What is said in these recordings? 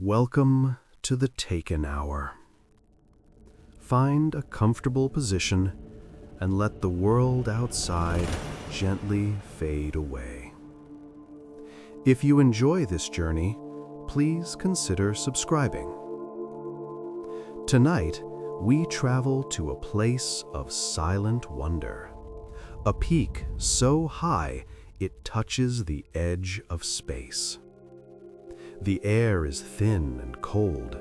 Welcome to the Taken Hour. Find a comfortable position and let the world outside gently fade away. If you enjoy this journey, please consider subscribing. Tonight, we travel to a place of silent wonder, a peak so high it touches the edge of space. The air is thin and cold,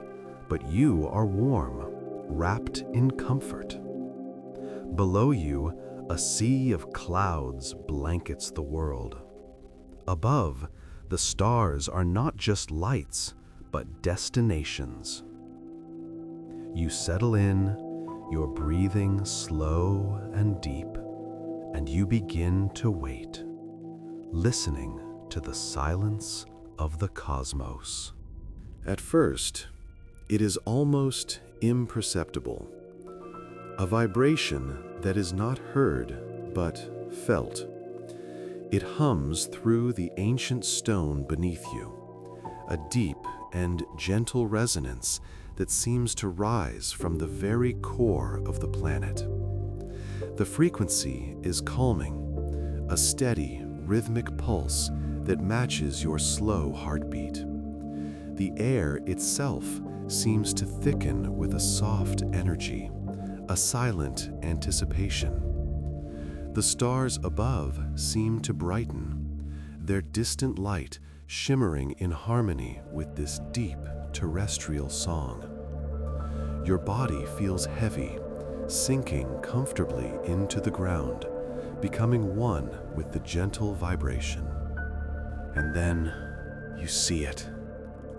but you are warm, wrapped in comfort. Below you, a sea of clouds blankets the world. Above, the stars are not just lights, but destinations. You settle in, your breathing slow and deep, and you begin to wait, listening to the silence of the cosmos. At first, it is almost imperceptible, a vibration that is not heard but felt. It hums through the ancient stone beneath you, a deep and gentle resonance that seems to rise from the very core of the planet. The frequency is calming, a steady, rhythmic pulse that matches your slow heartbeat. The air itself seems to thicken with a soft energy, a silent anticipation. The stars above seem to brighten, their distant light shimmering in harmony with this deep terrestrial song. Your body feels heavy, sinking comfortably into the ground, becoming one with the gentle vibration. And then you see it.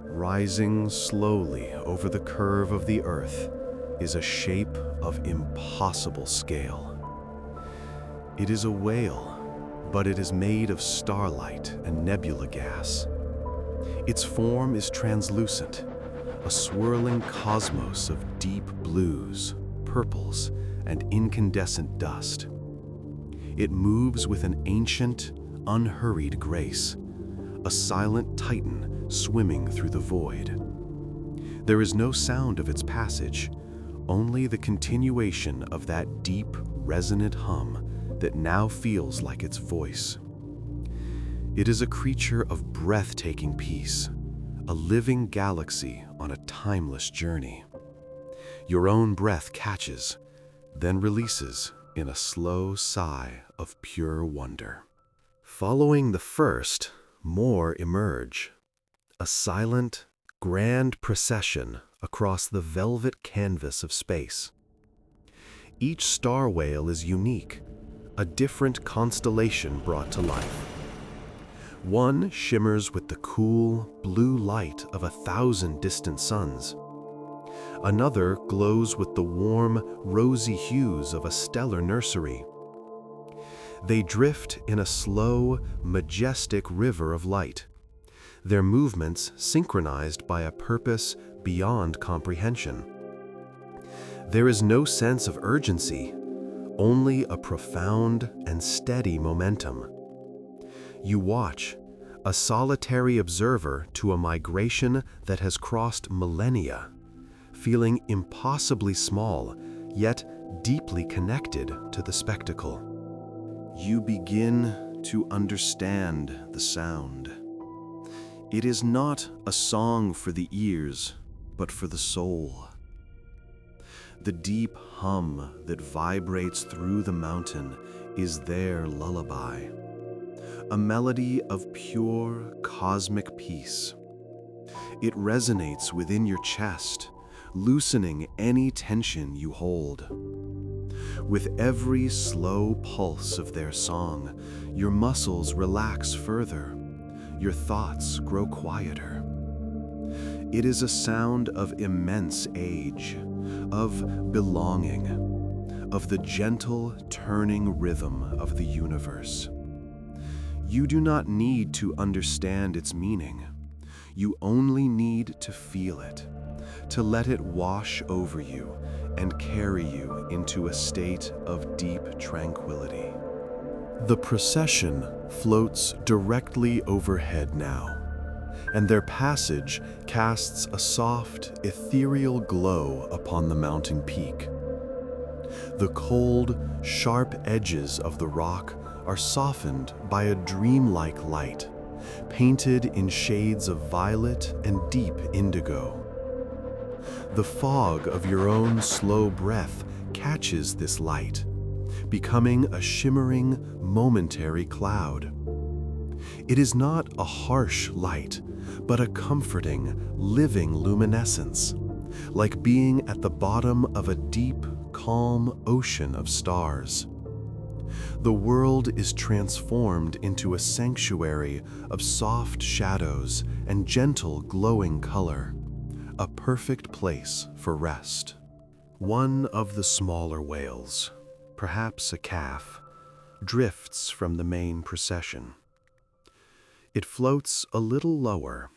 Rising slowly over the curve of the earth is a shape of impossible scale. It is a whale, but it is made of starlight and nebula gas. Its form is translucent, a swirling cosmos of deep blues, purples, and incandescent dust. It moves with an ancient, unhurried grace, a silent titan swimming through the void. There is no sound of its passage, only the continuation of that deep, resonant hum that now feels like its voice. It is a creature of breathtaking peace, a living galaxy on a timeless journey. Your own breath catches, then releases in a slow sigh of pure wonder. Following the first, more emerge, a silent, grand procession across the velvet canvas of space. Each star whale is unique, a different constellation brought to life. One shimmers with the cool, blue light of 1,000 distant suns. Another glows with the warm, rosy hues of a stellar nursery. They drift in a slow, majestic river of light, their movements synchronized by a purpose beyond comprehension. There is no sense of urgency, only a profound and steady momentum. You watch, a solitary observer to a migration that has crossed millennia, feeling impossibly small, yet deeply connected to the spectacle. You begin to understand the sound. It is not a song for the ears, but for the soul. The deep hum that vibrates through the mountain is their lullaby, a melody of pure cosmic peace. It resonates within your chest, loosening any tension you hold. With every slow pulse of their song, your muscles relax further, your thoughts grow quieter. It is a sound of immense age, of belonging, of the gentle turning rhythm of the universe. You do not need to understand its meaning. You only need to feel it, to let it wash over you and carry you into a state of deep tranquility. The procession floats directly overhead now, and their passage casts a soft, ethereal glow upon the mountain peak. The cold, sharp edges of the rock are softened by a dreamlike light, painted in shades of violet and deep indigo. The fog of your own slow breath catches this light, becoming a shimmering, momentary cloud. It is not a harsh light, but a comforting, living luminescence, like being at the bottom of a deep, calm ocean of stars. The world is transformed into a sanctuary of soft shadows and gentle, glowing color, a perfect place for rest. One of the smaller whales, perhaps a calf, drifts from the main procession. It floats a little lower,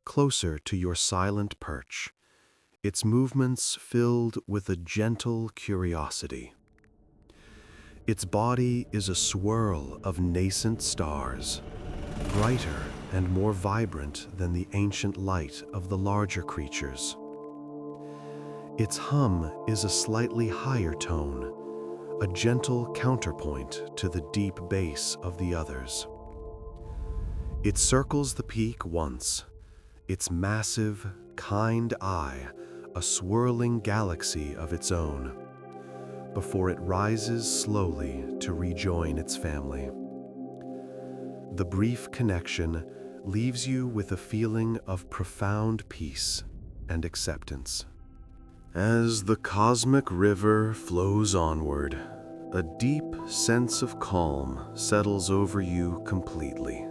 closer to your silent perch, its movements filled with a gentle curiosity. Its body is a swirl of nascent stars, brighter and more vibrant than the ancient light of the larger creatures. Its hum is a slightly higher tone, a gentle counterpoint to the deep bass of the others. It circles the peak once, its massive, kind eye a swirling galaxy of its own, before it rises slowly to rejoin its family. The brief connection leaves you with a feeling of profound peace and acceptance. As the cosmic river flows onward, a deep sense of calm settles over you completely.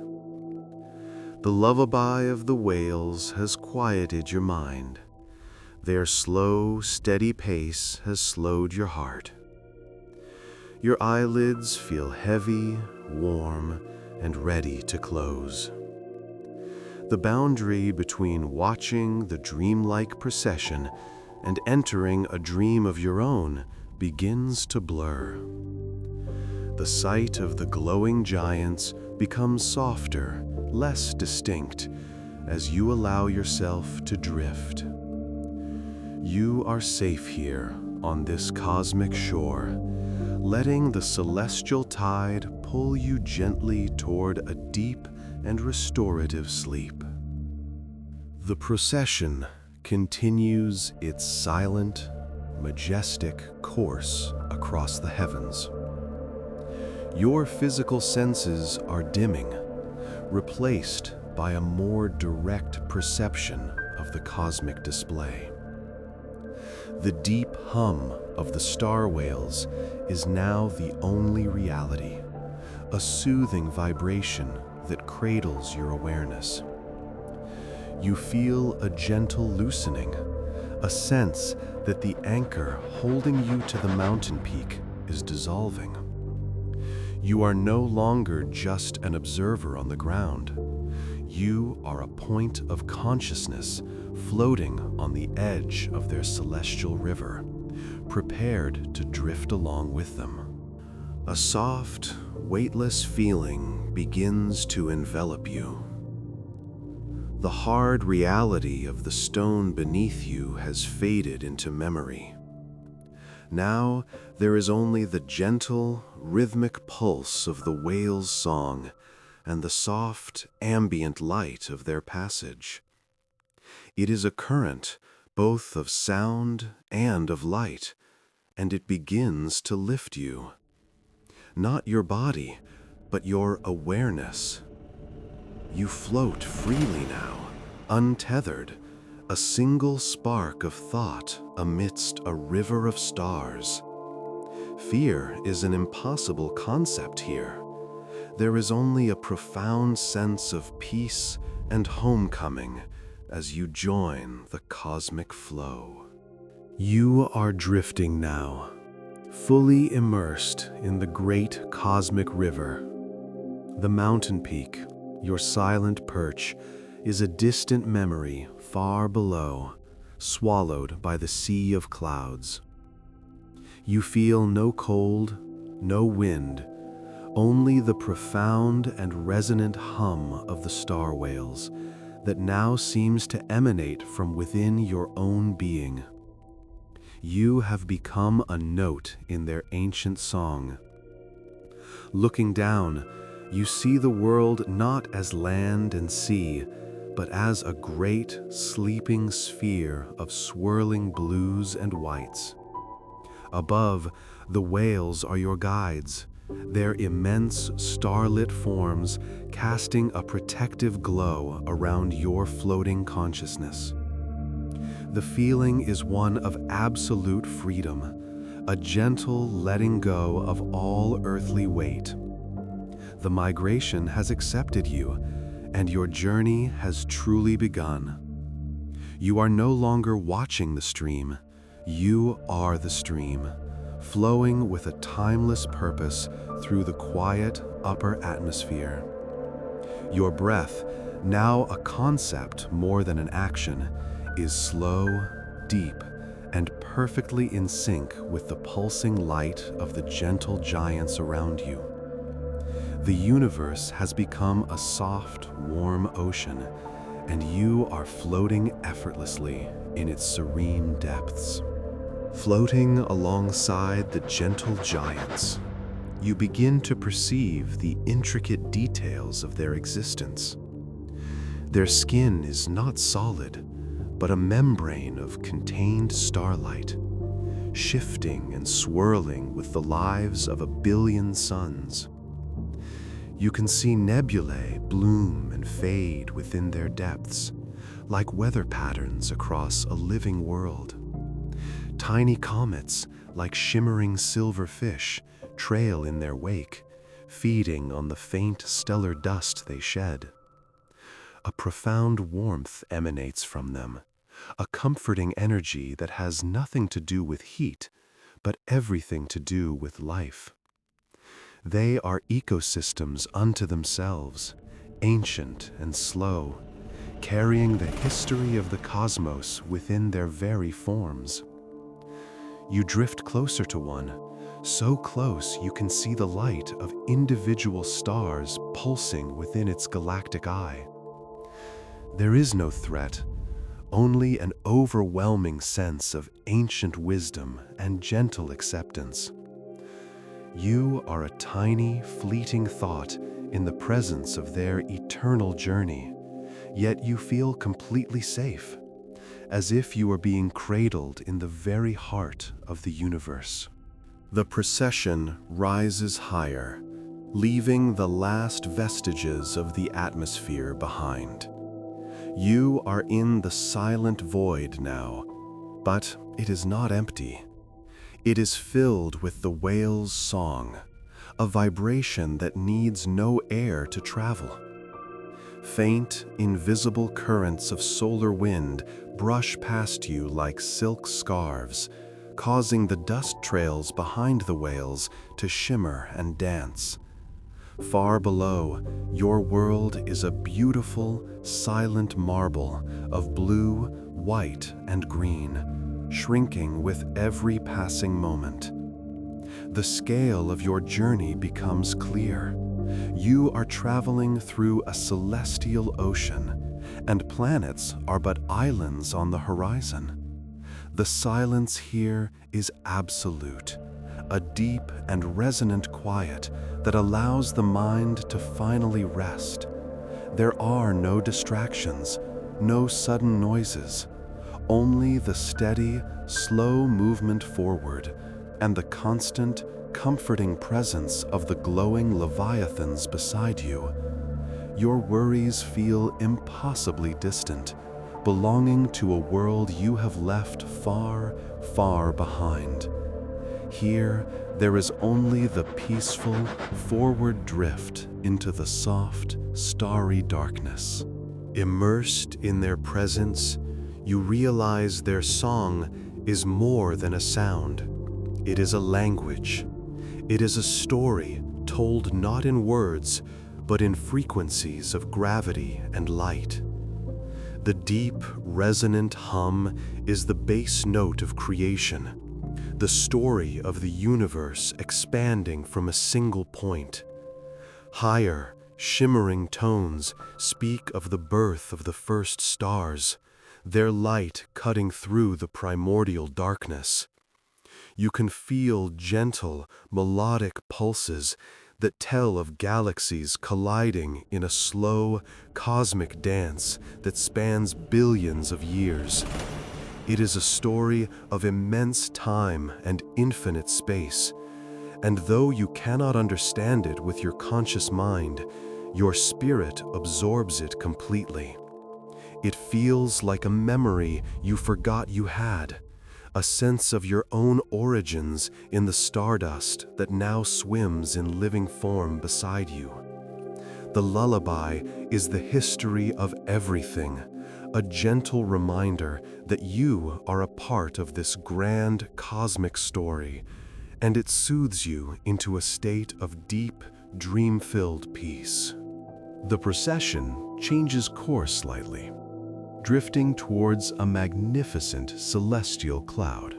The lullaby of the whales has quieted your mind. Their slow, steady pace has slowed your heart. Your eyelids feel heavy, warm, and ready to close. The boundary between watching the dreamlike procession and entering a dream of your own begins to blur. The sight of the glowing giants becomes softer, less distinct, as you allow yourself to drift. You are safe here on this cosmic shore, letting the celestial tide pull you gently toward a deep and restorative sleep. The procession continues its silent, majestic course across the heavens. Your physical senses are dimming, replaced by a more direct perception of the cosmic display. The deep hum of the star whales is now the only reality, a soothing vibration that cradles your awareness. You feel a gentle loosening, a sense that the anchor holding you to the mountain peak is dissolving. You are no longer just an observer on the ground. You are a point of consciousness floating on the edge of their celestial river, prepared to drift along with them. A soft, weightless feeling begins to envelop you. The hard reality of the stone beneath you has faded into memory. Now there is only the gentle, rhythmic pulse of the whale's song and the soft, ambient light of their passage. It is a current both of sound and of light, and it begins to lift you. Not your body, but your awareness. You float freely now, untethered, a single spark of thought amidst a river of stars. Fear is an impossible concept here. There is only a profound sense of peace and homecoming as you join the cosmic flow. You are drifting now, fully immersed in the great cosmic river. The mountain peak, your silent perch, is a distant memory far below, swallowed by the sea of clouds. You feel no cold, no wind, only the profound and resonant hum of the star whales, that now seems to emanate from within your own being. You have become a note in their ancient song. Looking down, you see the world not as land and sea, but as a great, sleeping sphere of swirling blues and whites. Above, the whales are your guides, their immense starlit forms casting a protective glow around your floating consciousness. The feeling is one of absolute freedom, a gentle letting go of all earthly weight. The migration has accepted you, and your journey has truly begun. You are no longer watching the stream. You are the stream, flowing with a timeless purpose through the quiet upper atmosphere. Your breath, now a concept more than an action, is slow, deep, and perfectly in sync with the pulsing light of the gentle giants around you. The universe has become a soft, warm ocean, and you are floating effortlessly in its serene depths. Floating alongside the gentle giants, you begin to perceive the intricate details of their existence. Their skin is not solid, but a membrane of contained starlight, shifting and swirling with the lives of 1 billion suns. You can see nebulae bloom and fade within their depths, like weather patterns across a living world. Tiny comets, like shimmering silver fish, trail in their wake, feeding on the faint stellar dust they shed. A profound warmth emanates from them, a comforting energy that has nothing to do with heat, but everything to do with life. They are ecosystems unto themselves, ancient and slow, carrying the history of the cosmos within their very forms. You drift closer to one, so close you can see the light of individual stars pulsing within its galactic eye. There is no threat, only an overwhelming sense of ancient wisdom and gentle acceptance. You are a tiny, fleeting thought in the presence of their eternal journey, yet you feel completely safe, as if you are being cradled in the very heart of the universe. The procession rises higher, leaving the last vestiges of the atmosphere behind. You are in the silent void now, but it is not empty. It is filled with the whale's song, a vibration that needs no air to travel. Faint, invisible currents of solar wind brush past you like silk scarves, causing the dust trails behind the whales to shimmer and dance. Far below, your world is a beautiful, silent marble of blue, white, and green, shrinking with every passing moment. The scale of your journey becomes clear. You are traveling through a celestial ocean, and planets are but islands on the horizon. The silence here is absolute, a deep and resonant quiet that allows the mind to finally rest. There are no distractions, no sudden noises, only the steady, slow movement forward and the constant, comforting presence of the glowing leviathans beside you. Your worries feel impossibly distant, belonging to a world you have left far, far behind. Here, there is only the peaceful, forward drift into the soft, starry darkness. Immersed in their presence, you realize their song is more than a sound. It is a language. It is a story told not in words, but in frequencies of gravity and light. The deep, resonant hum is the bass note of creation, the story of the universe expanding from a single point. Higher, Shimmering tones speak of the birth of the first stars, their light cutting through the primordial darkness. You can feel gentle, melodic pulses that tell of galaxies colliding in a slow, cosmic dance that spans billions of years. It is a story of immense time and infinite space, and though you cannot understand it with your conscious mind, your spirit absorbs it completely. It feels like a memory you forgot you had, a sense of your own origins in the stardust that now swims in living form beside you. The lullaby is the history of everything, a gentle reminder that you are a part of this grand cosmic story, and it soothes you into a state of deep, dream-filled peace. The procession changes course slightly, drifting towards a magnificent celestial cloud.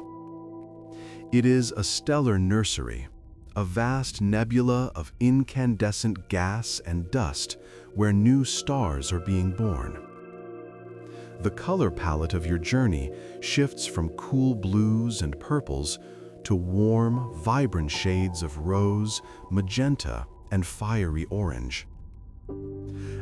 It is a stellar nursery, a vast nebula of incandescent gas and dust where new stars are being born. The color palette of your journey shifts from cool blues and purples to warm, vibrant shades of rose, magenta, and fiery orange.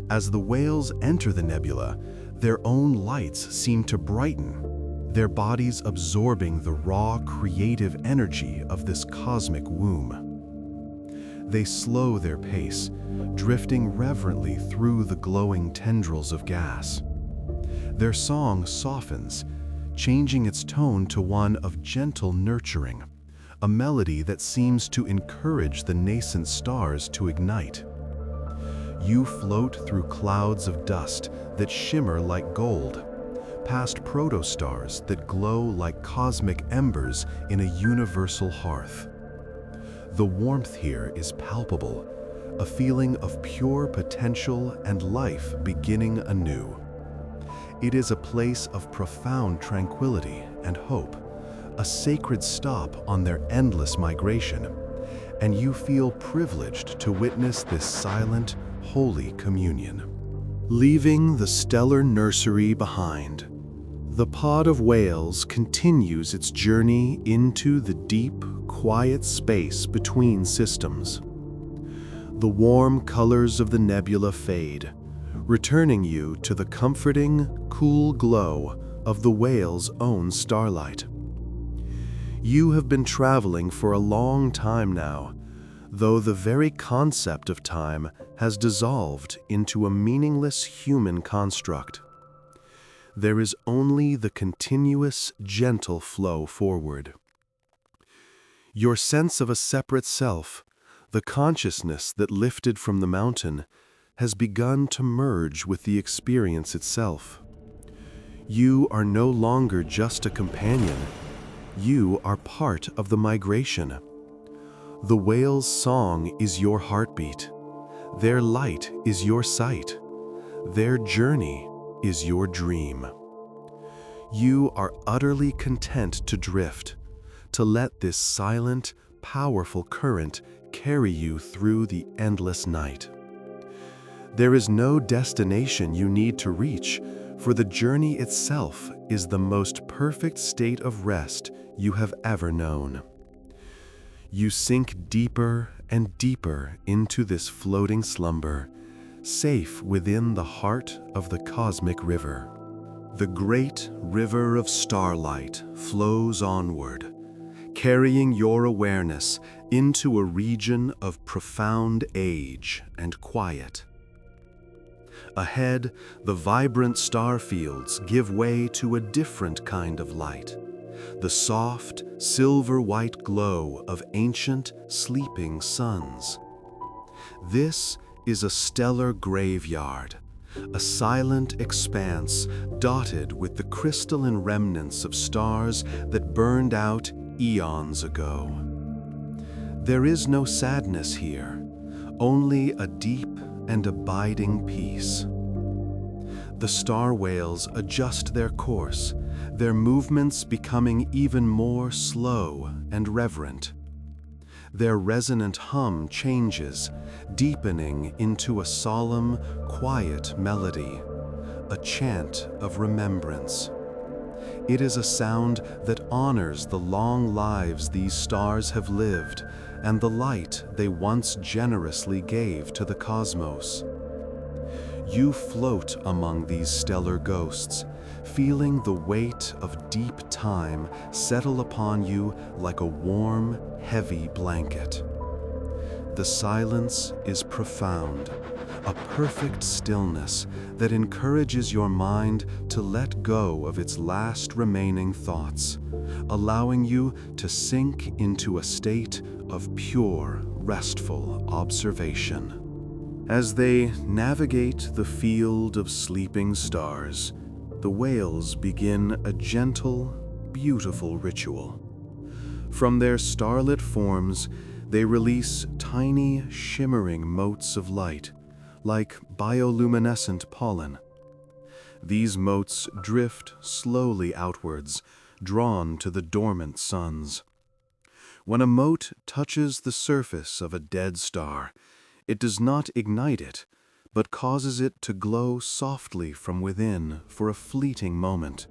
As the whales enter the nebula, their own lights seem to brighten, their bodies absorbing the raw creative energy of this cosmic womb. They slow their pace, drifting reverently through the glowing tendrils of gas. Their song softens, changing its tone to one of gentle nurturing, a melody that seems to encourage the nascent stars to ignite. You float through clouds of dust that shimmer like gold, past protostars that glow like cosmic embers in a universal hearth. The warmth here is palpable, a feeling of pure potential and life beginning anew. It is a place of profound tranquility and hope, a sacred stop on their endless migration, and you feel privileged to witness this silent, holy communion. Leaving the stellar nursery behind, the pod of whales continues its journey into the deep, quiet space between systems. The warm colors of the nebula fade, returning you to the comforting, cool glow of the whale's own starlight. You have been traveling for a long time now, though the very concept of time has dissolved into a meaningless human construct. There is only the continuous, gentle flow forward. Your sense of a separate self, the consciousness that lifted from the mountain, has begun to merge with the experience itself. You are no longer just a companion. You are part of the migration. The whale's song is your heartbeat. Their light is your sight. Their journey is your dream. You are utterly content to drift, to let this silent, powerful current carry you through the endless night. There is no destination you need to reach, for the journey itself is the most perfect state of rest you have ever known. You sink deeper and deeper into this floating slumber, safe within the heart of the cosmic river. The great river of starlight flows onward, carrying your awareness into a region of profound age and quiet. Ahead, the vibrant star fields give way to a different kind of light, the soft, silver-white glow of ancient, sleeping suns. This is a stellar graveyard, a silent expanse dotted with the crystalline remnants of stars that burned out eons ago. There is no sadness here, only a deep and abiding peace. The star whales adjust their course, their movements becoming even more slow and reverent. Their resonant hum changes, deepening into a solemn, quiet melody, a chant of remembrance. It is a sound that honors the long lives these stars have lived and the light they once generously gave to the cosmos. You float among these stellar ghosts, feeling the weight of deep time settle upon you like a warm, heavy blanket. The silence is profound, a perfect stillness that encourages your mind to let go of its last remaining thoughts, allowing you to sink into a state of pure, restful observation. As they navigate the field of sleeping stars, the whales begin a gentle, beautiful ritual. From their starlit forms, they release tiny, shimmering motes of light, like bioluminescent pollen. These motes drift slowly outwards, drawn to the dormant suns. When a mote touches the surface of a dead star, it does not ignite it, but causes it to glow softly from within for a fleeting moment,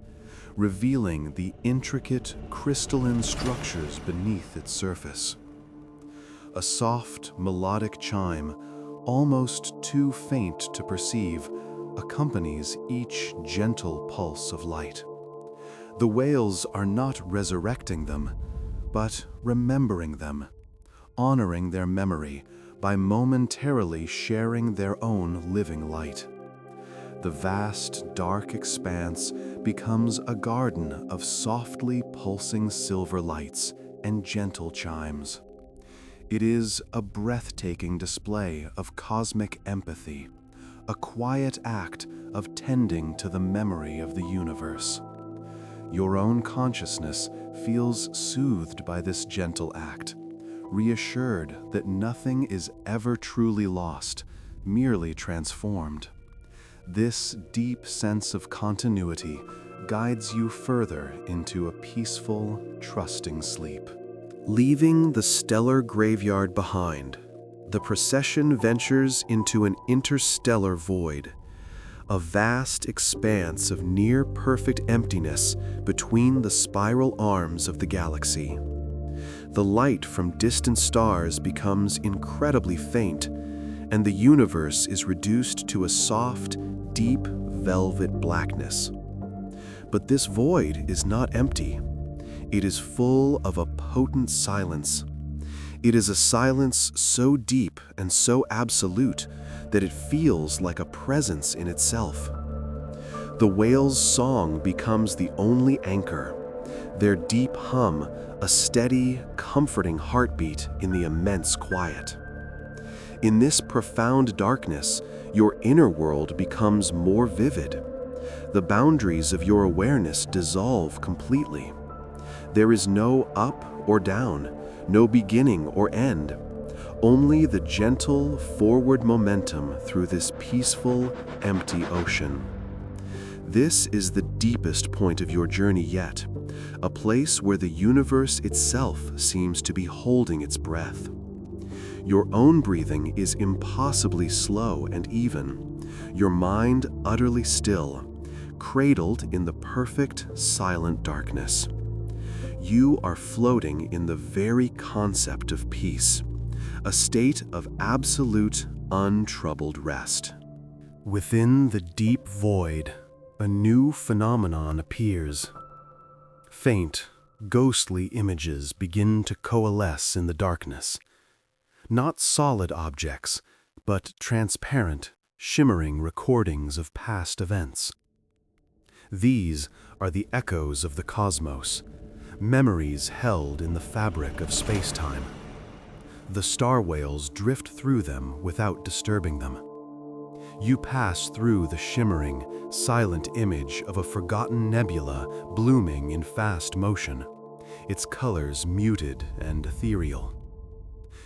revealing the intricate crystalline structures beneath its surface. A soft, melodic chime, almost too faint to perceive, accompanies each gentle pulse of light. The whales are not resurrecting them, but remembering them, honoring their memory by momentarily sharing their own living light. The vast, dark expanse becomes a garden of softly pulsing silver lights and gentle chimes. It is a breathtaking display of cosmic empathy, a quiet act of tending to the memory of the universe. Your own consciousness feels soothed by this gentle act, reassured that nothing is ever truly lost, merely transformed. This deep sense of continuity guides you further into a peaceful, trusting sleep. Leaving the stellar graveyard behind, the procession ventures into an interstellar void, a vast expanse of near-perfect emptiness between the spiral arms of the galaxy. The light from distant stars becomes incredibly faint, and the universe is reduced to a soft, deep velvet blackness. But this void is not empty. It is full of a potent silence. It is a silence so deep and so absolute that it feels like a presence in itself. The whale's song becomes the only anchor, their deep hum a steady, comforting heartbeat in the immense quiet. In this profound darkness, your inner world becomes more vivid. The boundaries of your awareness dissolve completely. There is no up or down, no beginning or end, only the gentle forward momentum through this peaceful, empty ocean. This is the deepest point of your journey yet, a place where the universe itself seems to be holding its breath. Your own breathing is impossibly slow and even, your mind utterly still, cradled in the perfect, silent darkness. You are floating in the very concept of peace, a state of absolute, untroubled rest. Within the deep void, a new phenomenon appears. Faint, ghostly images begin to coalesce in the darkness. Not solid objects, but transparent, shimmering recordings of past events. These are the echoes of the cosmos, memories held in the fabric of space-time. The star whales drift through them without disturbing them. You pass through the shimmering, silent image of a forgotten nebula blooming in fast motion, its colors muted and ethereal.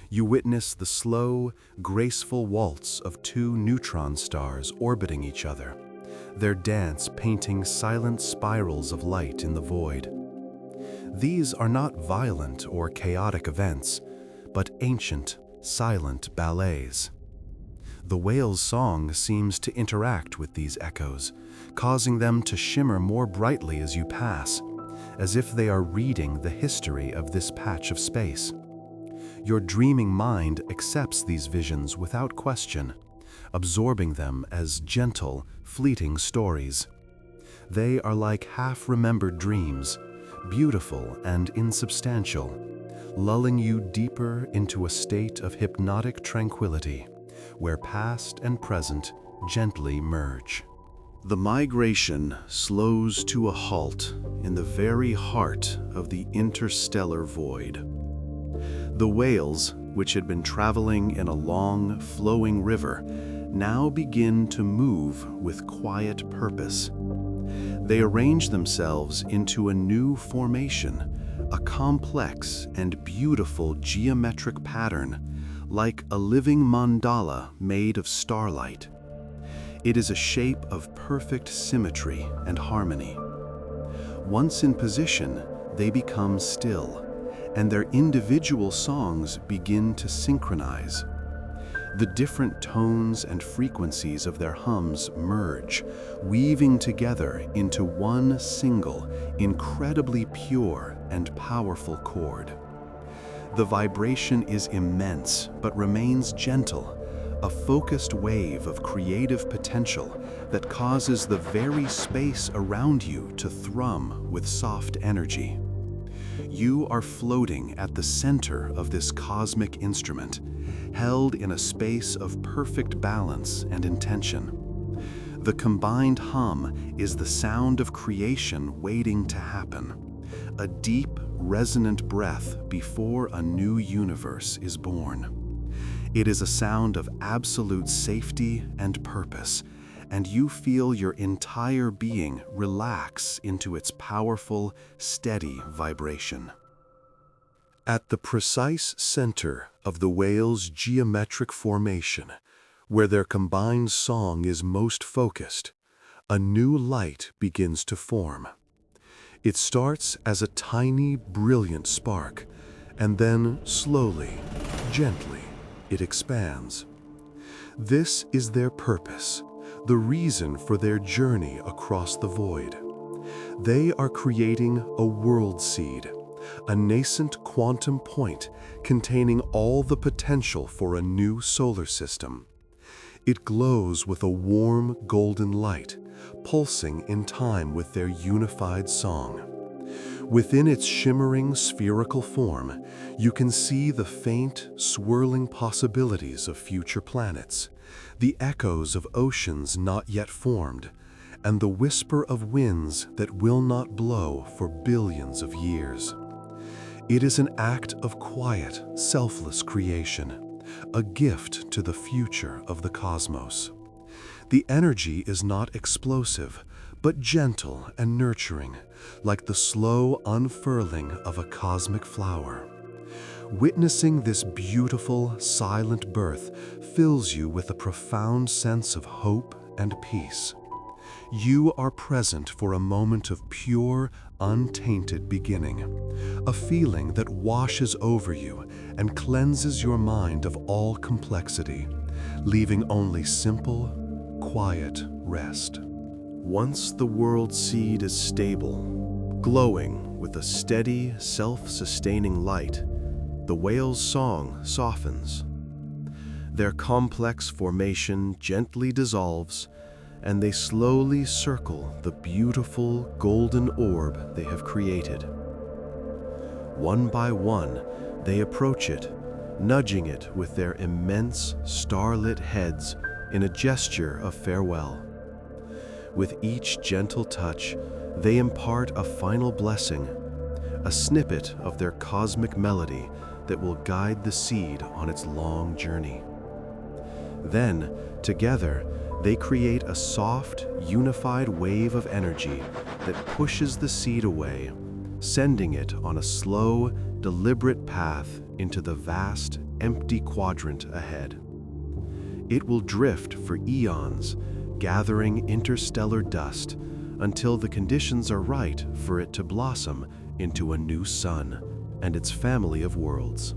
You witness the slow, graceful waltz of two neutron stars orbiting each other, their dance painting silent spirals of light in the void. These are not violent or chaotic events, but ancient, silent ballets. The whale's song seems to interact with these echoes, causing them to shimmer more brightly as you pass, as if they are reading the history of this patch of space. Your dreaming mind accepts these visions without question, absorbing them as gentle, fleeting stories. They are like half-remembered dreams, beautiful and insubstantial, lulling you deeper into a state of hypnotic tranquility, where past and present gently merge. The migration slows to a halt in the very heart of the interstellar void. The whales, which had been traveling in a long, flowing river, now begin to move with quiet purpose. They arrange themselves into a new formation, a complex and beautiful geometric pattern, like a living mandala made of starlight. It is a shape of perfect symmetry and harmony. Once in position, they become still, and their individual songs begin to synchronize. The different tones and frequencies of their hums merge, weaving together into one single, incredibly pure and powerful chord. The vibration is immense but remains gentle, a focused wave of creative potential that causes the very space around you to thrum with soft energy. You are floating at the center of this cosmic instrument, held in a space of perfect balance and intention. The combined hum is the sound of creation waiting to happen, a deep, resonant breath before a new universe is born. It is a sound of absolute safety and purpose, and you feel your entire being relax into its powerful, steady vibration. At the precise center of the whale's geometric formation, where their combined song is most focused, a new light begins to form. It starts as a tiny, brilliant spark, and then slowly, gently, it expands. This is their purpose, the reason for their journey across the void. They are creating a world seed, a nascent quantum point containing all the potential for a new solar system. It glows with a warm golden light, pulsing in time with their unified song. Within its shimmering spherical form, you can see the faint, swirling possibilities of future planets, the echoes of oceans not yet formed, and the whisper of winds that will not blow for billions of years. It is an act of quiet, selfless creation, a gift to the future of the cosmos. The energy is not explosive, but gentle and nurturing, like the slow unfurling of a cosmic flower. Witnessing this beautiful, silent birth fills you with a profound sense of hope and peace. You are present for a moment of pure, untainted beginning, a feeling that washes over you and cleanses your mind of all complexity, leaving only simple, quiet rest. Once the world seed is stable, glowing with a steady, self-sustaining light, the whale's song softens. Their complex formation gently dissolves, and they slowly circle the beautiful golden orb they have created. One by one, they approach it, nudging it with their immense, starlit heads in a gesture of farewell. With each gentle touch, they impart a final blessing, a snippet of their cosmic melody that will guide the seed on its long journey. Then, together, they create a soft, unified wave of energy that pushes the seed away, sending it on a slow, deliberate path into the vast, empty quadrant ahead. It will drift for eons, gathering interstellar dust until the conditions are right for it to blossom into a new sun and its family of worlds.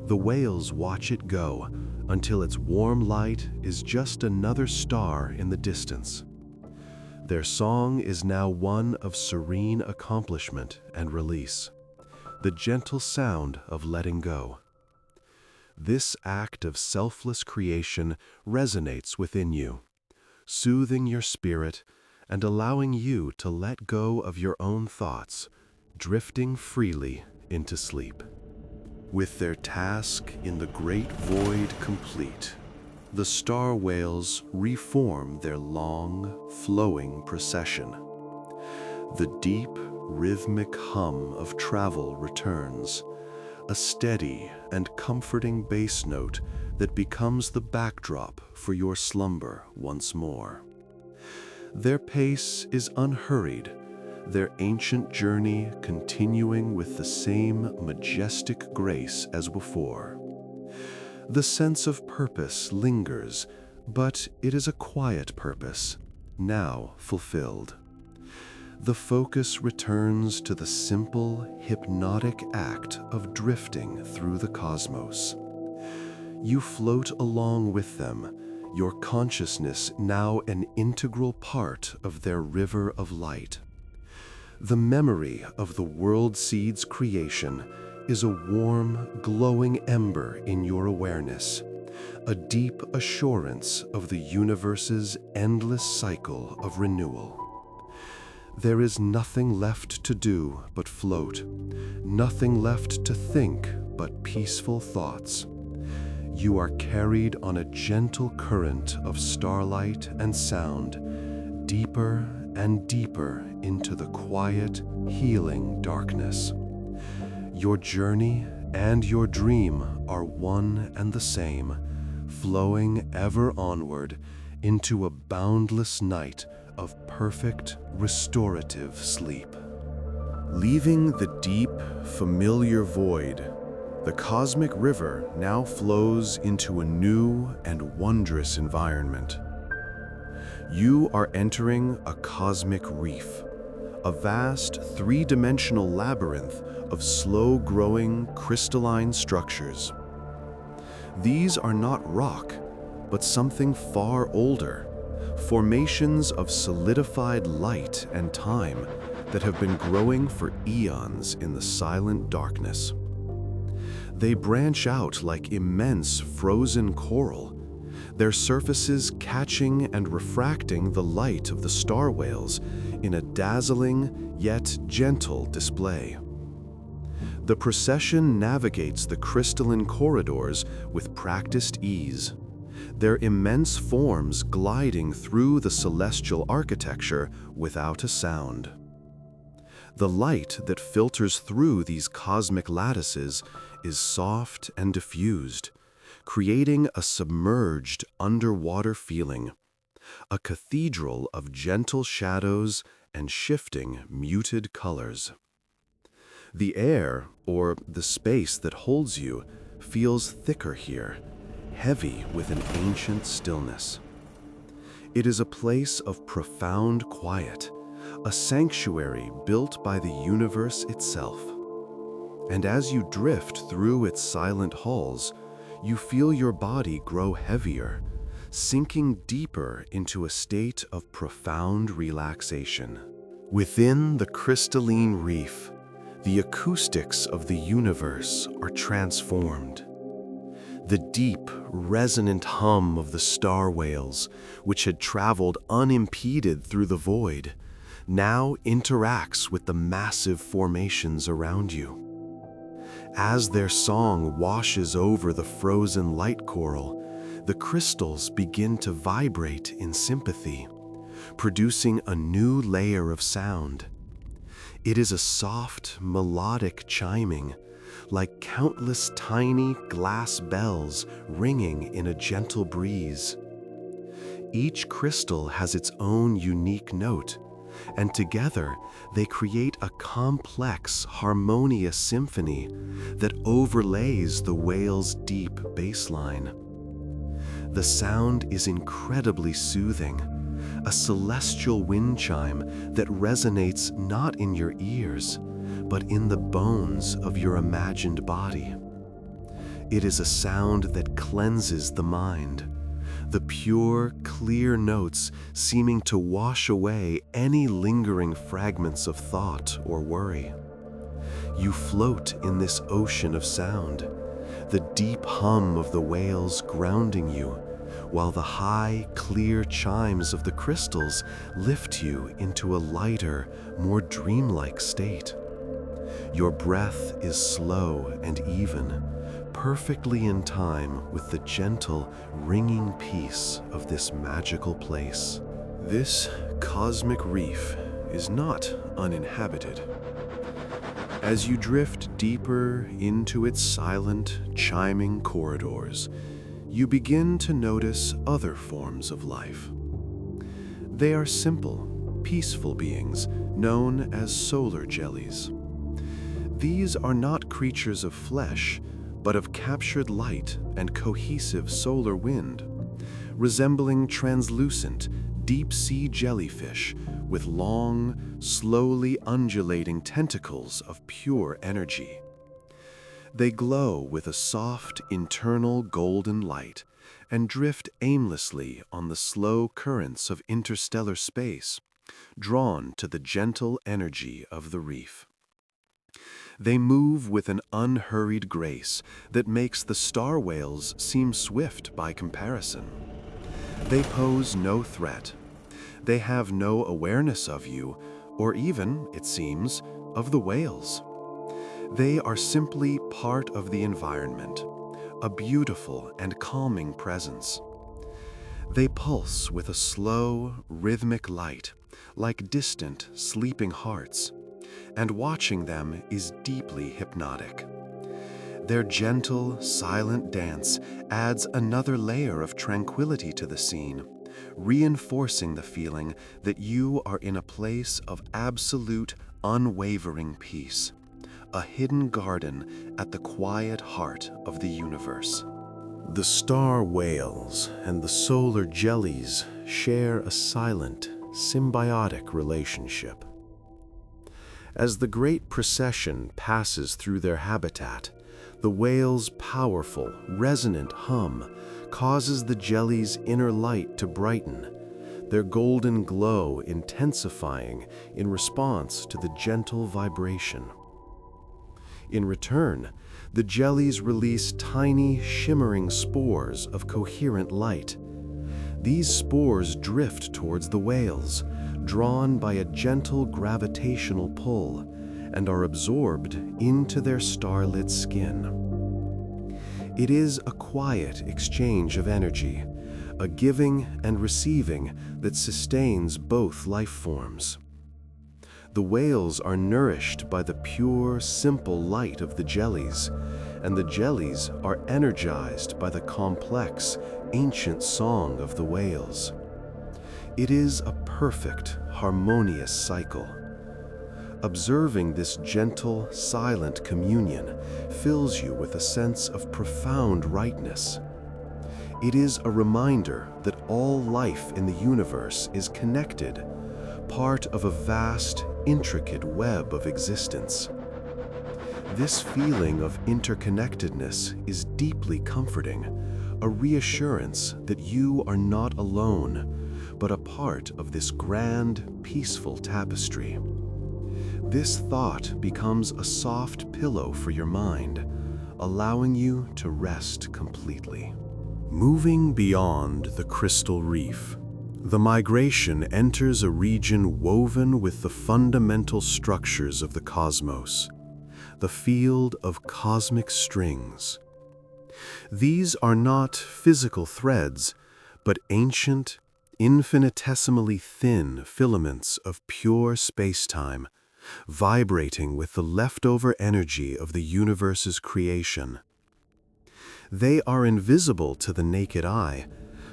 The whales watch it go until its warm light is just another star in the distance. Their song is now one of serene accomplishment and release, the gentle sound of letting go. This act of selfless creation resonates within you, soothing your spirit and allowing you to let go of your own thoughts, drifting freely into sleep. With their task in the great void complete, the star whales reform their long, flowing procession. The deep, rhythmic hum of travel returns, a steady and comforting bass note that becomes the backdrop for your slumber once more. Their pace is unhurried, their ancient journey continuing with the same majestic grace as before. The sense of purpose lingers, but it is a quiet purpose, now fulfilled. The focus returns to the simple, hypnotic act of drifting through the cosmos. You float along with them, your consciousness now an integral part of their river of light. The memory of the world seed's creation is a warm, glowing ember in your awareness, a deep assurance of the universe's endless cycle of renewal. There is nothing left to do but float, nothing left to think but peaceful thoughts. You are carried on a gentle current of starlight and sound, deeper and deeper into the quiet, healing darkness. Your journey and your dream are one and the same, flowing ever onward into a boundless night of perfect, restorative sleep. Leaving the deep, familiar void, the cosmic river now flows into a new and wondrous environment. You are entering a cosmic reef, a vast three-dimensional labyrinth of slow-growing crystalline structures. These are not rock, but something far older, formations of solidified light and time that have been growing for eons in the silent darkness. They branch out like immense frozen coral, their surfaces catching and refracting the light of the star whales in a dazzling yet gentle display. The procession navigates the crystalline corridors with practiced ease, their immense forms gliding through the celestial architecture without a sound. The light that filters through these cosmic lattices is soft and diffused, creating a submerged underwater feeling, a cathedral of gentle shadows and shifting muted colors. The air, or the space that holds you, feels thicker here, heavy with an ancient stillness. It is a place of profound quiet, a sanctuary built by the universe itself. And as you drift through its silent halls, you feel your body grow heavier, sinking deeper into a state of profound relaxation. Within the crystalline reef, the acoustics of the universe are transformed. The deep, resonant hum of the star whales, which had traveled unimpeded through the void, now interacts with the massive formations around you. As their song washes over the frozen light coral, the crystals begin to vibrate in sympathy, producing a new layer of sound. It is a soft, melodic chiming, like countless tiny glass bells ringing in a gentle breeze. Each crystal has its own unique note, and together they create a complex, harmonious symphony that overlays the whale's deep bass line. The sound is incredibly soothing, a celestial wind chime that resonates not in your ears, but in the bones of your imagined body. It is a sound that cleanses the mind, the pure, clear notes seeming to wash away any lingering fragments of thought or worry. You float in this ocean of sound, the deep hum of the whales grounding you, while the high, clear chimes of the crystals lift you into a lighter, more dreamlike state. Your breath is slow and even, perfectly in time with the gentle, ringing peace of this magical place. This cosmic reef is not uninhabited. As you drift deeper into its silent, chiming corridors, you begin to notice other forms of life. They are simple, peaceful beings known as solar jellies. These are not creatures of flesh, but of captured light and cohesive solar wind, resembling translucent, deep-sea jellyfish with long, slowly undulating tentacles of pure energy. They glow with a soft, internal golden light and drift aimlessly on the slow currents of interstellar space, drawn to the gentle energy of the reef. They move with an unhurried grace that makes the star whales seem swift by comparison. They pose no threat. They have no awareness of you, or even, it seems, of the whales. They are simply part of the environment, a beautiful and calming presence. They pulse with a slow, rhythmic light, like distant, sleeping hearts, and watching them is deeply hypnotic. Their gentle, silent dance adds another layer of tranquility to the scene, reinforcing the feeling that you are in a place of absolute, unwavering peace, a hidden garden at the quiet heart of the universe. The star whales and the solar jellies share a silent, symbiotic relationship. As the great procession passes through their habitat, the whale's powerful, resonant hum causes the jelly's inner light to brighten, their golden glow intensifying in response to the gentle vibration. In return, the jellies release tiny, shimmering spores of coherent light. These spores drift towards the whales, drawn by a gentle gravitational pull, and are absorbed into their starlit skin. It is a quiet exchange of energy, a giving and receiving that sustains both life forms. The whales are nourished by the pure, simple light of the jellies, and the jellies are energized by the complex, ancient song of the whales. It is a perfect, harmonious cycle. Observing this gentle, silent communion fills you with a sense of profound rightness. It is a reminder that all life in the universe is connected, part of a vast, intricate web of existence. This feeling of interconnectedness is deeply comforting, a reassurance that you are not alone, but a part of this grand, peaceful tapestry. This thought becomes a soft pillow for your mind, allowing you to rest completely. Moving beyond the crystal reef, the migration enters a region woven with the fundamental structures of the cosmos, the field of cosmic strings. These are not physical threads, but ancient, infinitesimally thin filaments of pure space-time, vibrating with the leftover energy of the universe's creation. They are invisible to the naked eye,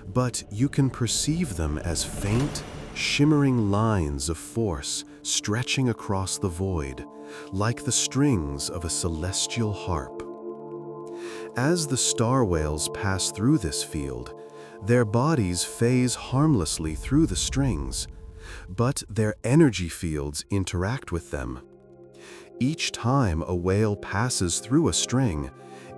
but you can perceive them as faint, shimmering lines of force stretching across the void, like the strings of a celestial harp. As the star whales pass through this field, their bodies phase harmlessly through the strings, but their energy fields interact with them. Each time a whale passes through a string,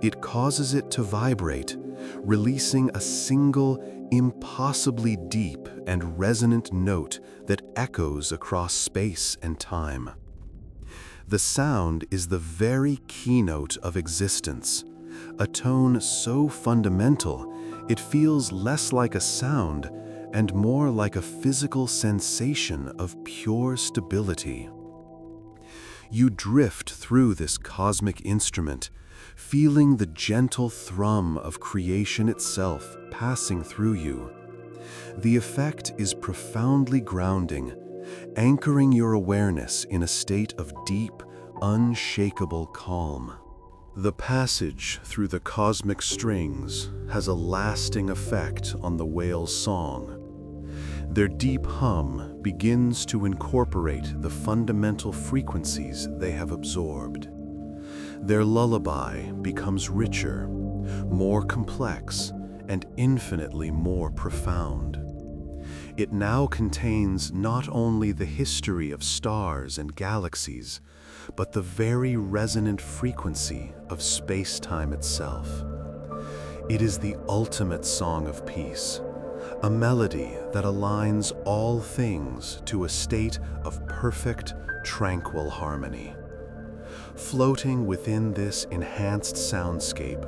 It causes it to vibrate, releasing a single, impossibly deep and resonant note that echoes across space and time. The sound is the very keynote of existence, a tone so fundamental it feels less like a sound and more like a physical sensation of pure stability. You drift through this cosmic instrument, feeling the gentle thrum of creation itself passing through you. The effect is profoundly grounding, anchoring your awareness in a state of deep, unshakable calm. The passage through the cosmic strings has a lasting effect on the whale's song. Their deep hum begins to incorporate the fundamental frequencies they have absorbed. Their lullaby becomes richer, more complex, and infinitely more profound. It now contains not only the history of stars and galaxies, but the very resonant frequency of space-time itself. It is the ultimate song of peace, a melody that aligns all things to a state of perfect, tranquil harmony. Floating within this enhanced soundscape,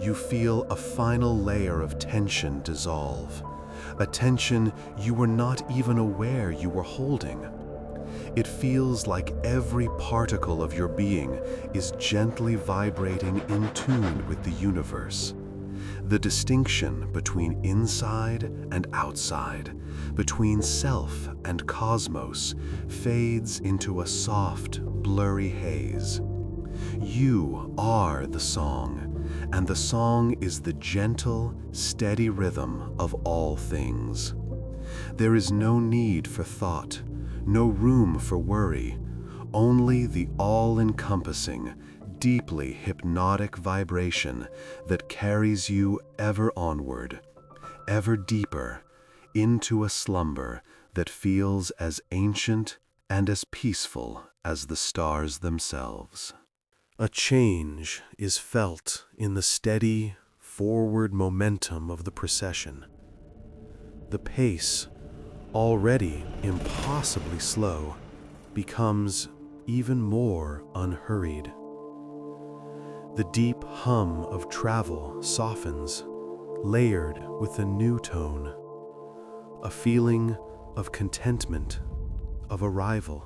you feel a final layer of tension dissolve, a tension you were not even aware you were holding. It feels like every particle of your being is gently vibrating in tune with the universe. The distinction between inside and outside, between self and cosmos, fades into a soft, blurry haze. You are the song, and the song is the gentle, steady rhythm of all things. There is no need for thought, no room for worry, only the all-encompassing, deeply hypnotic vibration that carries you ever onward, ever deeper, into a slumber that feels as ancient and as peaceful as the stars themselves. A change is felt in the steady, forward momentum of the procession. The pace, already impossibly slow, becomes even more unhurried. The deep hum of travel softens, layered with a new tone, a feeling of contentment, of arrival.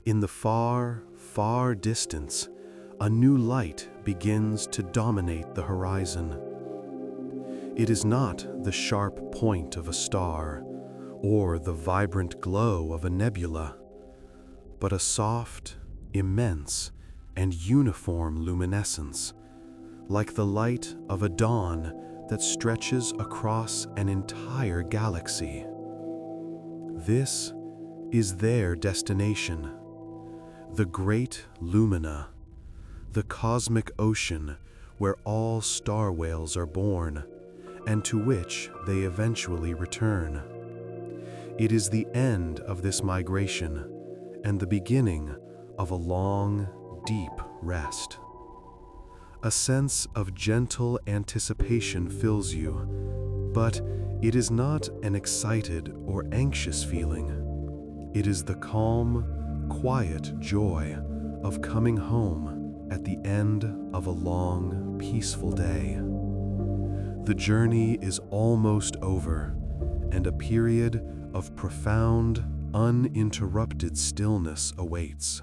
In the far, far distance, a new light begins to dominate the horizon. It is not the sharp point of a star or the vibrant glow of a nebula, but a soft, immense, and uniform luminescence, like the light of a dawn that stretches across an entire galaxy. This is their destination, the great lumina, the cosmic ocean where all star whales are born, and to which they eventually return. It is the end of this migration and the beginning of a long, deep rest. A sense of gentle anticipation fills you, but it is not an excited or anxious feeling. It is the calm, quiet joy of coming home at the end of a long, peaceful day. The journey is almost over, and a period of profound, uninterrupted stillness awaits.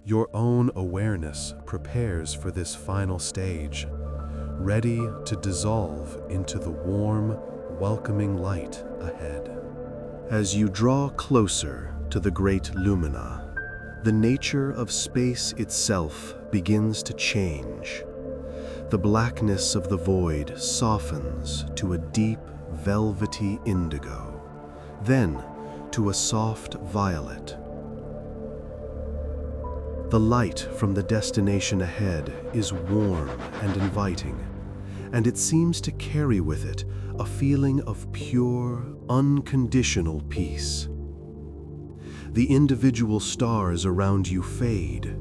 Your own awareness prepares for this final stage, ready to dissolve into the warm, welcoming light ahead. As you draw closer to the great lumina, the nature of space itself begins to change. The blackness of the void softens to a deep, velvety indigo, then to a soft violet. The light from the destination ahead is warm and inviting, and it seems to carry with it a feeling of pure, unconditional peace. The individual stars around you fade,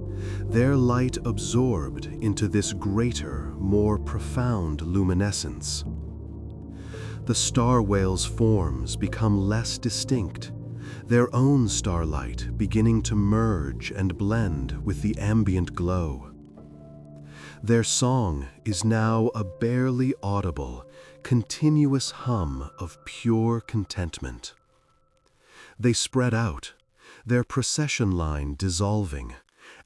their light absorbed into this greater, more profound luminescence. The star whale's forms become less distinct, their own starlight beginning to merge and blend with the ambient glow. Their song is now a barely audible, continuous hum of pure contentment. They spread out, their procession line dissolving,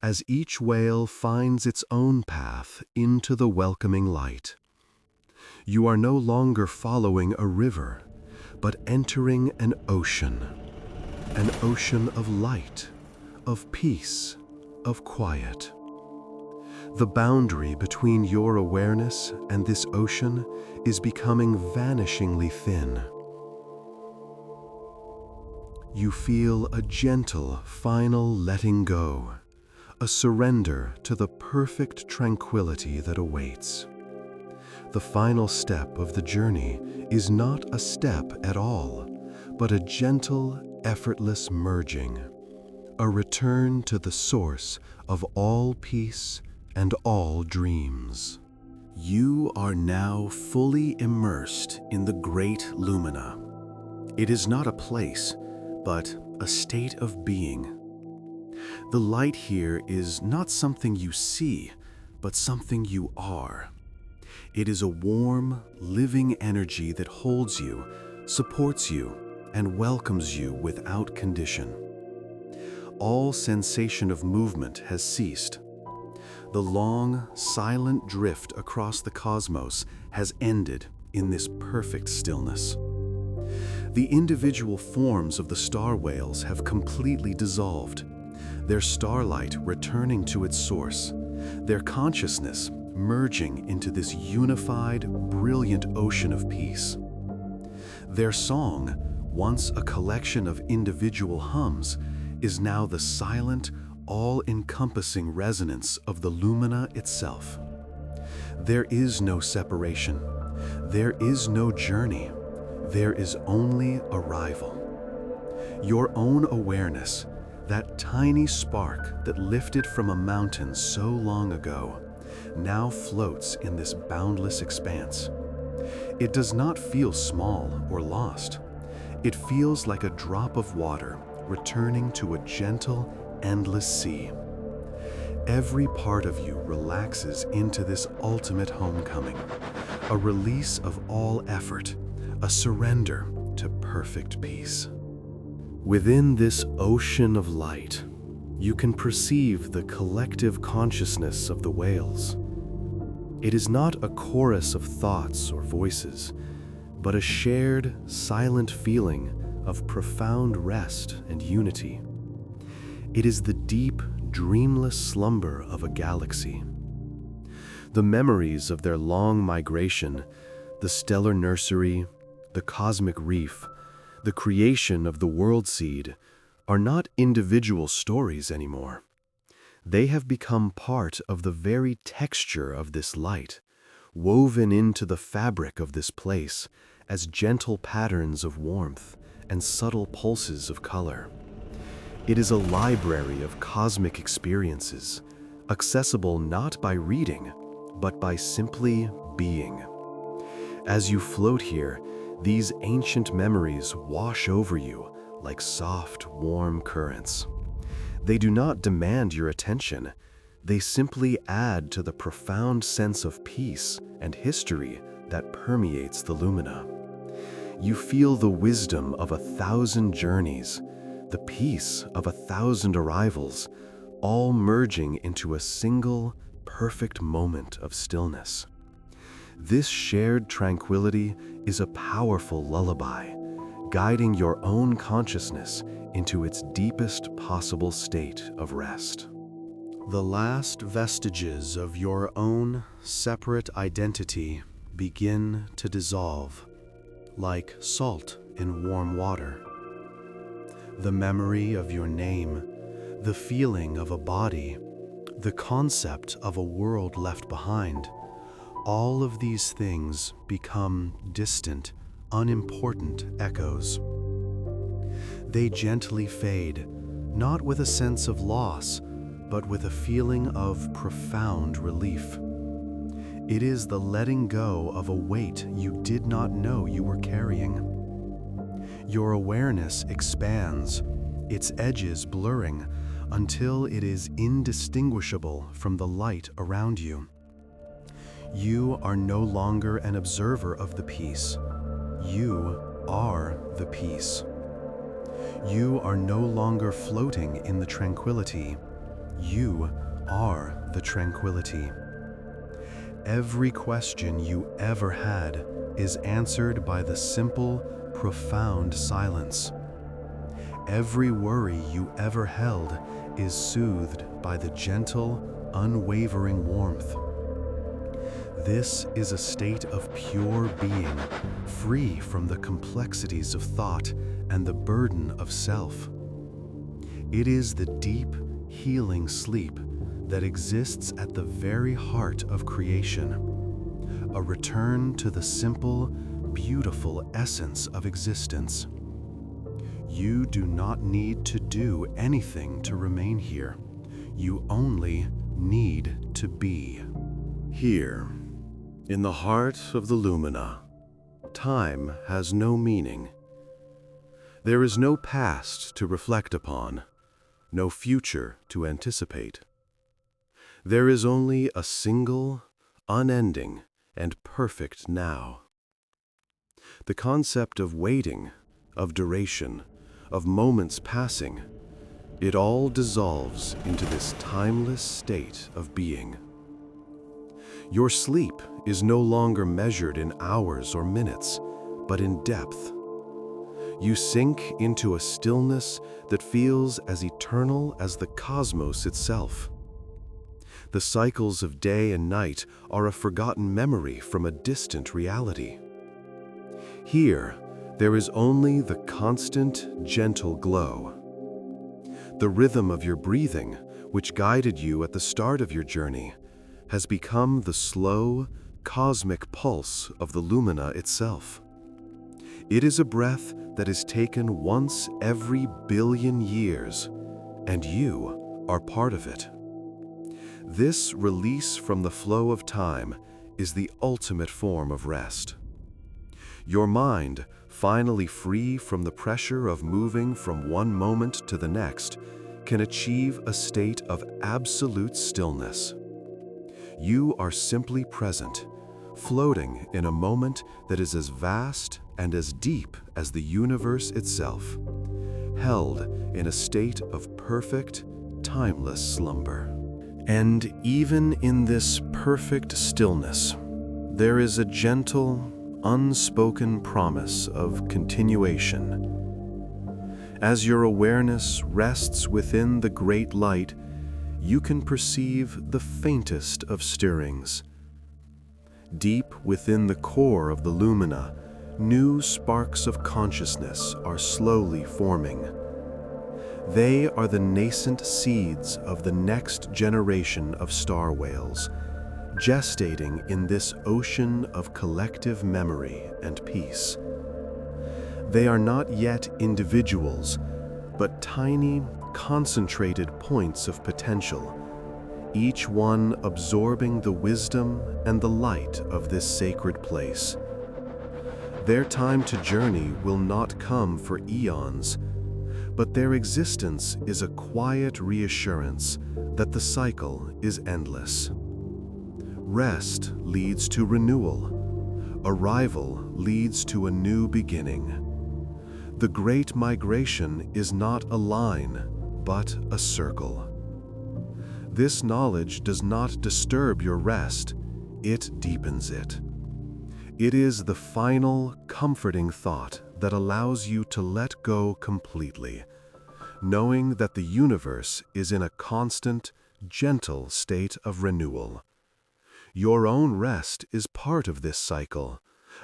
as each whale finds its own path into the welcoming light. You are no longer following a river, but entering an ocean of light, of peace, of quiet. The boundary between your awareness and this ocean is becoming vanishingly thin. You feel a gentle, final letting go, a surrender to the perfect tranquility that awaits. The final step of the journey is not a step at all, but a gentle, effortless merging, a return to the source of all peace and all dreams. You are now fully immersed in the great lumina. It is not a place, but a state of being. The light here is not something you see, but something you are. It is a warm, living energy that holds you, supports you, and welcomes you without condition. All sensation of movement has ceased. The long, silent drift across the cosmos has ended in this perfect stillness. The individual forms of the star whales have completely dissolved, their starlight returning to its source, their consciousness merging into this unified, brilliant ocean of peace. Their song, once a collection of individual hums, is now the silent, all-encompassing resonance of the lumina itself. There is no separation. There is no journey. There is only arrival. Your own awareness, that tiny spark that lifted from a mountain so long ago, now floats in this boundless expanse. It does not feel small or lost. It feels like a drop of water returning to a gentle, endless sea. Every part of you relaxes into this ultimate homecoming, a release of all effort, a surrender to perfect peace. Within this ocean of light, you can perceive the collective consciousness of the whales. It is not a chorus of thoughts or voices, but a shared, silent feeling of profound rest and unity. It is the deep, dreamless slumber of a galaxy. The memories of their long migration, the stellar nursery, the cosmic reef, the creation of the world seed, are not individual stories anymore. They have become part of the very texture of this light, woven into the fabric of this place as gentle patterns of warmth and subtle pulses of color. It is a library of cosmic experiences, accessible not by reading, but by simply being. As you float here, these ancient memories wash over you like soft, warm currents. They do not demand your attention. They simply add to the profound sense of peace and history that permeates the lumina. You feel the wisdom of 1,000 journeys, the peace of 1,000 arrivals, all merging into a single, perfect moment of stillness. This shared tranquility is a powerful lullaby, guiding your own consciousness into its deepest possible state of rest. The last vestiges of your own separate identity begin to dissolve, like salt in warm water. The memory of your name, the feeling of a body, the concept of a world left behind, all of these things become distant, unimportant echoes. They gently fade, not with a sense of loss, but with a feeling of profound relief. It is the letting go of a weight you did not know you were carrying. Your awareness expands, its edges blurring, until it is indistinguishable from the light around you. You are no longer an observer of the peace. You are the peace. You are no longer floating in the tranquility. You are the tranquility. Every question you ever had is answered by the simple, profound silence. Every worry you ever held is soothed by the gentle, unwavering warmth. This is a state of pure being, free from the complexities of thought and the burden of self. It is the deep, healing sleep that exists at the very heart of creation, a return to the simple, beautiful essence of existence. You do not need to do anything to remain here. You only need to be. Here, in the heart of the lumina, time has no meaning. There is no past to reflect upon, no future to anticipate. There is only a single, unending, and perfect now. The concept of waiting, of duration, of moments passing, it all dissolves into this timeless state of being. Your sleep is no longer measured in hours or minutes, but in depth. You sink into a stillness that feels as eternal as the cosmos itself. The cycles of day and night are a forgotten memory from a distant reality. Here, there is only the constant, gentle glow. The rhythm of your breathing, which guided you at the start of your journey, has become the slow, cosmic pulse of the lumina itself. It is a breath that is taken once every billion years, and you are part of it. This release from the flow of time is the ultimate form of rest. Your mind, finally free from the pressure of moving from one moment to the next, can achieve a state of absolute stillness. You are simply present, floating in a moment that is as vast and as deep as the universe itself, held in a state of perfect, timeless slumber. And even in this perfect stillness, there is a gentle, unspoken promise of continuation. As your awareness rests within the great light, you can perceive the faintest of stirrings. Deep within the core of the lumina, new sparks of consciousness are slowly forming. They are the nascent seeds of the next generation of star whales, gestating in this ocean of collective memory and peace. They are not yet individuals, but tiny, concentrated points of potential, each one absorbing the wisdom and the light of this sacred place. Their time to journey will not come for eons, but their existence is a quiet reassurance that the cycle is endless. Rest leads to renewal. Arrival leads to a new beginning. The Great Migration is not a line, but a circle. This knowledge does not disturb your rest, it deepens it. It is the final, comforting thought that allows you to let go completely, knowing that the universe is in a constant, gentle state of renewal. Your own rest is part of this cycle,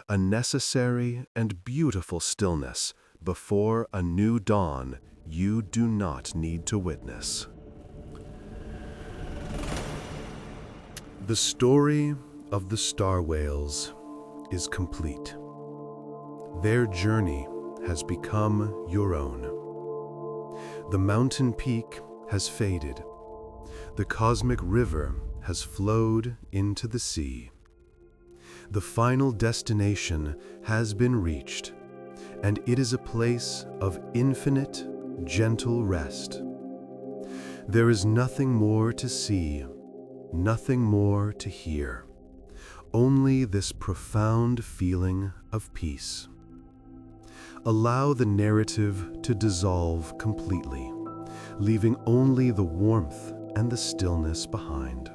a necessary and beautiful stillness before a new dawn you do not need to witness. The story of the star whales is complete. Their journey has become your own. The mountain peak has faded. The cosmic river has flowed into the sea. The final destination has been reached, and it is a place of infinite, gentle rest. There is nothing more to see, nothing more to hear, only this profound feeling of peace. Allow the narrative to dissolve completely, leaving only the warmth and the stillness behind.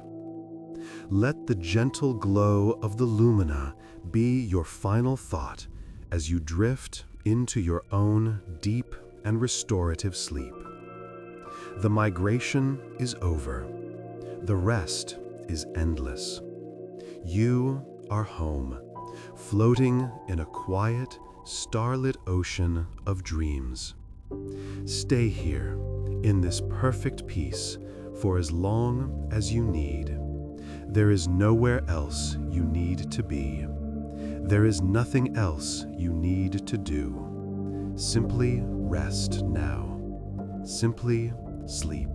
Let the gentle glow of the lumina be your final thought as you drift into your own deep and restorative sleep. The migration is over. The rest is endless. You are home, floating in a quiet, starlit ocean of dreams. Stay here, in this perfect peace, for as long as you need. There is nowhere else you need to be. There is nothing else you need to do. Simply rest now. Simply sleep.